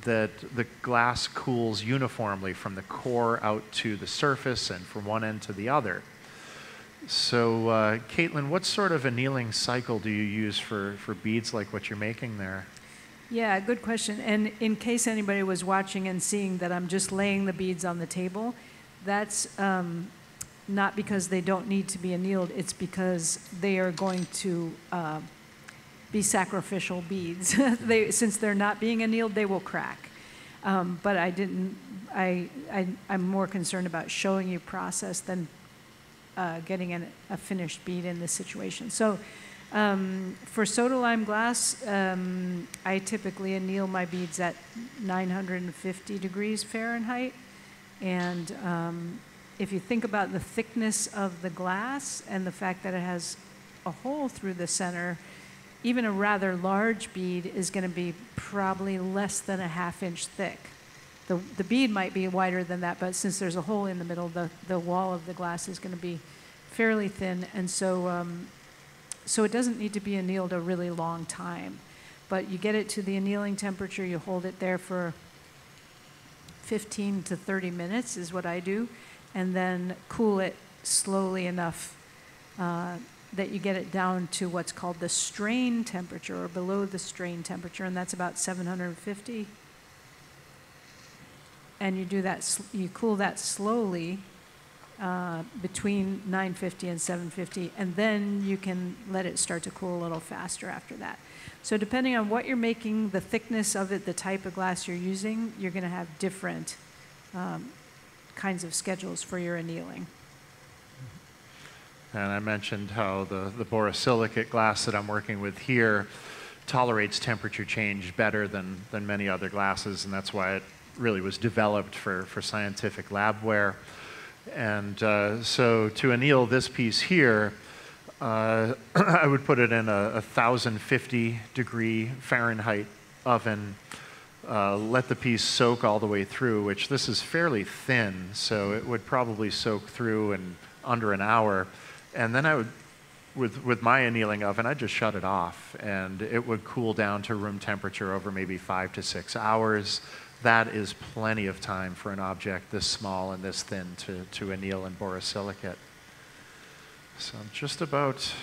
that the glass cools uniformly from the core out to the surface and from one end to the other. So, Caitlyn, what sort of annealing cycle do you use for beads like what you're making there? Yeah, good question. And in case anybody was watching and seeing that I'm just laying the beads on the table, that's not because they don't need to be annealed. It's because they are going to be sacrificial beads. Since they're not being annealed, they will crack. But I'm more concerned about showing you process than getting a finished bead in this situation. So for Sodaline glass, I typically anneal my beads at 950 degrees Fahrenheit. And if you think about the thickness of the glass and the fact that it has a hole through the center, even a rather large bead is going to be probably less than a ½ inch thick. The bead might be wider than that, but since there's a hole in the middle, the wall of the glass is going to be fairly thin, and so it doesn't need to be annealed a really long time. But you get it to the annealing temperature, you hold it there for 15 to 30 minutes is what I do, and then cool it slowly enough that you get it down to what's called the strain temperature, or below the strain temperature, and that's about 750. And you do that, you cool that slowly between 950 and 750, and then you can let it start to cool a little faster after that. So depending on what you're making, the thickness of it, the type of glass you're using, you're going to have different kinds of schedules for your annealing. And I mentioned how the borosilicate glass that I'm working with here tolerates temperature change better than many other glasses, and that's why it really was developed for scientific labware. And so to anneal this piece here, I would put it in a 1050 degree Fahrenheit oven, let the piece soak all the way through, which this is fairly thin, so it would probably soak through in under an hour. And then I would, with my annealing oven, I'd just shut it off, and it would cool down to room temperature over maybe 5 to 6 hours. That is plenty of time for an object this small and this thin to anneal in borosilicate. So I'm just about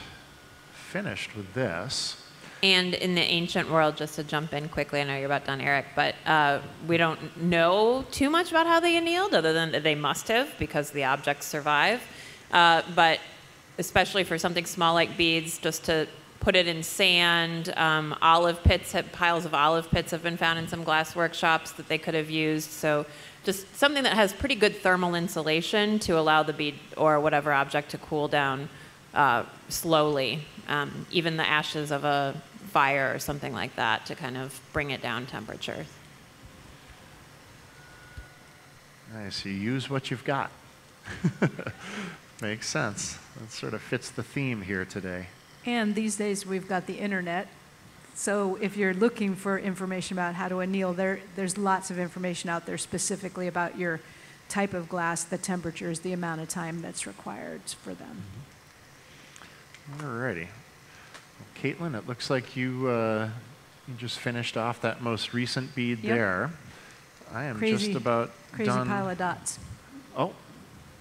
finished with this. And in the ancient world, just to jump in quickly, I know you're about done, Eric, but we don't know too much about how they annealed, other than they must have, because the objects survive. But especially for something small like beads, just to put it in sand. Olive pits, piles of olive pits have been found in some glass workshops that they could have used. So just something that has pretty good thermal insulation to allow the bead or whatever object to cool down slowly. Even the ashes of a fire or something like that to kind of bring it down temperature. Nice, you use what you've got. Makes sense. That sort of fits the theme here today. And these days we've got the internet, so if you're looking for information about how to anneal, there's lots of information out there specifically about your type of glass, the temperatures, the amount of time that's required for them. All righty. Well, Caitlyn, it looks like you just finished off that most recent bead Yep. there. I am crazy, just about crazy done. pile of dots. Oh,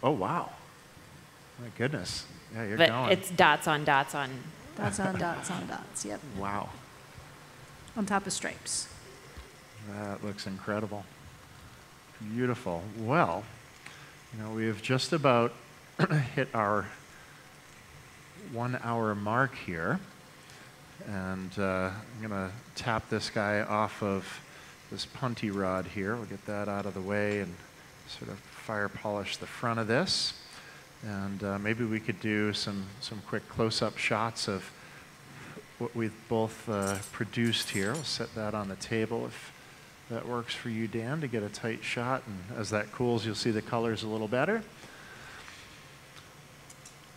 oh wow. My goodness. Yeah, you're But going. it's dots on dots on. Dots on dots on dots, yep. Wow. On top of stripes. That looks incredible. Beautiful. Well, you know, we have just about hit our 1 hour mark here. And I'm going to tap this guy off of this punty rod here. We'll get that out of the way and sort of fire polish the front of this. And maybe we could do some quick close-up shots of what we've both produced here. We'll set that on the table if that works for you, Dan, to get a tight shot. And as that cools, you'll see the colors a little better.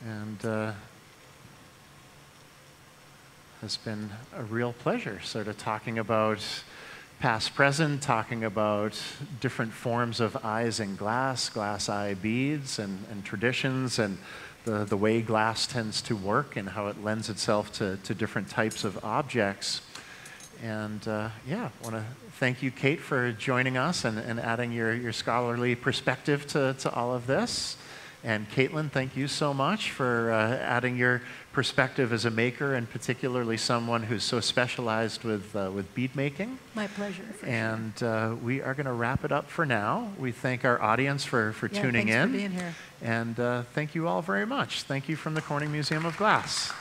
And it's been a real pleasure sort of talking about past, present, talking about different forms of eyes in glass, glass eye beads, and traditions, and the way glass tends to work and how it lends itself to different types of objects. And yeah, I want to thank you, Kate, for joining us and adding your scholarly perspective to all of this. And Caitlyn, thank you so much for adding your perspective as a maker, and particularly someone who's so specialized with bead making. My pleasure. And we are going to wrap it up for now. We thank our audience for tuning in. Thanks for being here. And thank you all very much. Thank you from the Corning Museum of Glass.